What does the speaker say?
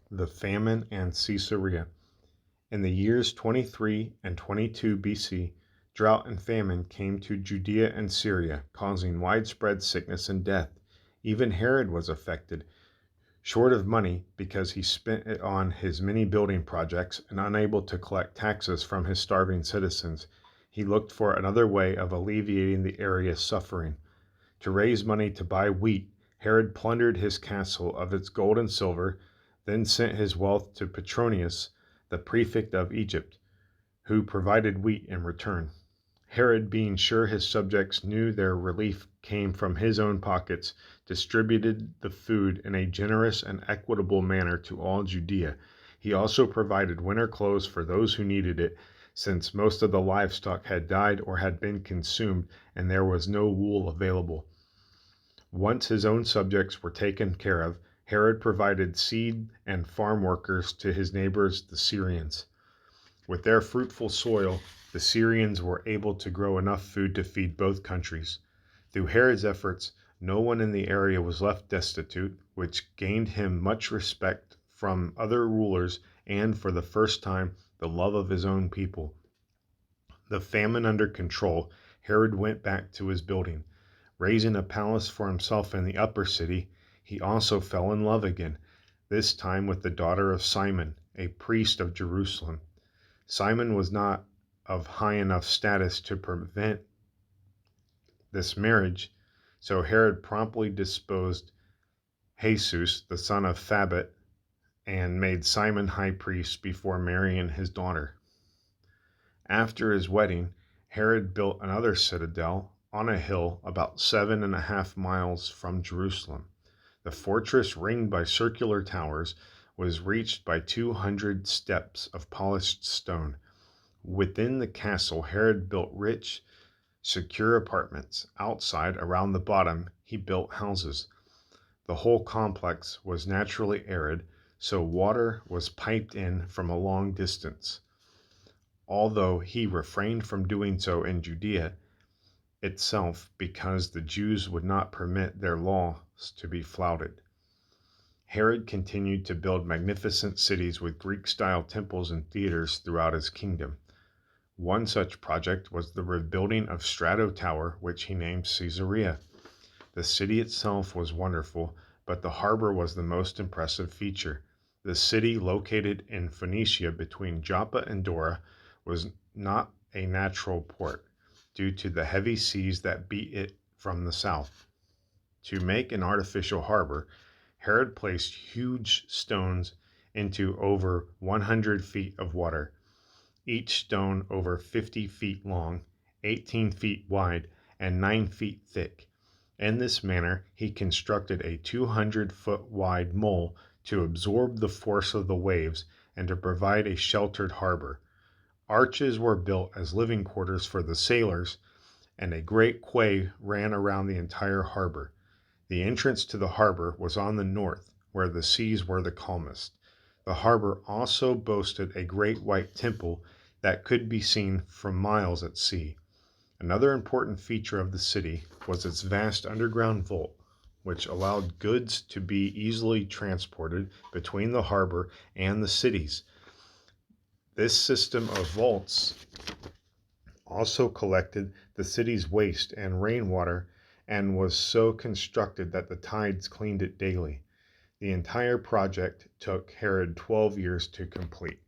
The famine and Caesarea. In the years 23 and 22 BC, drought and famine came to Judea and Syria, causing widespread sickness and death. Even Herod was affected. Short of money because he spent it on his many building projects and unable to collect taxes from his starving citizens, he looked for another way of alleviating the area's suffering. To raise money to buy wheat, Herod plundered his castle of its gold and silver, then sent his wealth to Petronius, the prefect of Egypt, who provided wheat in return. Herod, being sure his subjects knew their relief came from his own pockets, distributed the food in a generous and equitable manner to all Judea. He also provided winter clothes for those who needed it, since most of the livestock had died or had been consumed and there was no wool available. Once his own subjects were taken care of, Herod provided seed and farm workers to his neighbors, the Syrians. With their fruitful soil, the Syrians were able to grow enough food to feed both countries. Through Herod's efforts, no one in the area was left destitute, which gained him much respect from other rulers and, for the first time, the love of his own people. The famine under control, Herod went back to his building. Raising a palace for himself in the upper city, he also fell in love again, this time with the daughter of Simon, a priest of Jerusalem. Simon was not of high enough status to prevent this marriage, so Herod promptly disposed Jesus, the son of Phabet, and made Simon high priest before marrying his daughter. After his wedding, Herod built another citadel on a hill about 7.5 miles from Jerusalem. The fortress, ringed by circular towers, was reached by 200 steps of polished stone. Within the castle, Herod built rich, secure apartments. Outside, around the bottom, he built houses. The whole complex was naturally arid, so water was piped in from a long distance. Although he refrained from doing so in Judea itself because the Jews would not permit their laws to be flouted. Herod continued to build magnificent cities with Greek-style temples and theaters throughout his kingdom. One such project was the rebuilding of Strato Tower, which he named Caesarea. The city itself was wonderful, but the harbor was the most impressive feature. The city, located in Phoenicia between Joppa and Dora, was not a natural port, due to the heavy seas that beat it from the south. To make an artificial harbor, Herod placed huge stones into over 100 feet of water, each stone over 50 feet long, 18 feet wide, and 9 feet thick. In this manner, he constructed a 200-foot wide mole to absorb the force of the waves and to provide a sheltered harbor. Arches were built as living quarters for the sailors, and a great quay ran around the entire harbor. The entrance to the harbor was on the north, where the seas were the calmest. The harbor also boasted a great white temple that could be seen from miles at sea. Another important feature of the city was its vast underground vault, which allowed goods to be easily transported between the harbor and the cities. This system of vaults also collected the city's waste and rainwater and was so constructed that the tides cleaned it daily. The entire project took Herod 12 years to complete.